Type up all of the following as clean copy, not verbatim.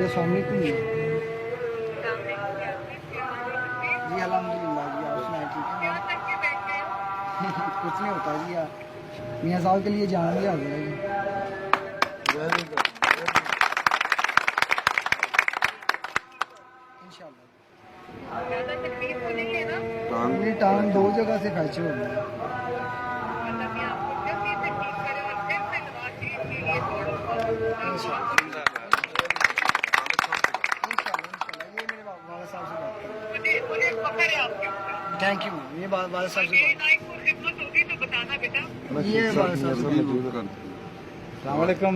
یہ سامنے کو نہیں جی الحمدللہ جی آپ سنائیں ٹھیک ہے کچھ نہیں ہوتا جی میاں صاحب کے لیے جان بھی حاضر ہے جی انشاءاللہ میری ٹانگ 2 جگہ سے فریکچر ہو گئی تھینک یو یہ والد صاحب سے یہ والد صاحب سے السلام علیکم.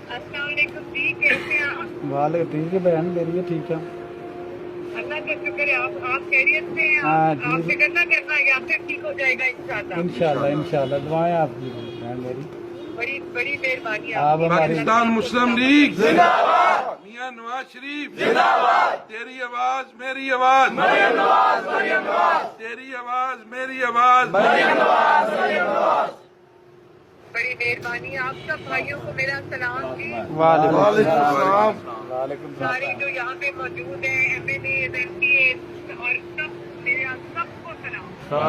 السلام علیکم جی، کیسے ہیں آپ؟ وعلیکم ٹھیک ہے بہن میری ہے ٹھیک ہے. اللہ کا شکر ہے. آپ خیریت سے ہیں؟ ہاں، آپ ٹھیک. فکر نہ کرنا، یا پھر ٹھیک ہو جائے گا انشاءاللہ. انشاءاللہ دعائیں آپ کی بہن میری. بڑی بڑی مہربانی آپ آپ کی. ہماری پاکستان مسلم لیگ زندہ باد. میاں نواز شریف زندہ باد. تیری آواز میری آواز، مریم نواز مریم نواز. تیری آواز میری آواز، مریم نواز مریم نواز. بڑی مہربانی. آپ سب بھائیوں کو میرا سلام جی. وعلیکم السلام. وعلیکم سارے جو یہاں پہ موجود ہیں، M L A, M P A اور سب، میرا سب کو سلام. السلام.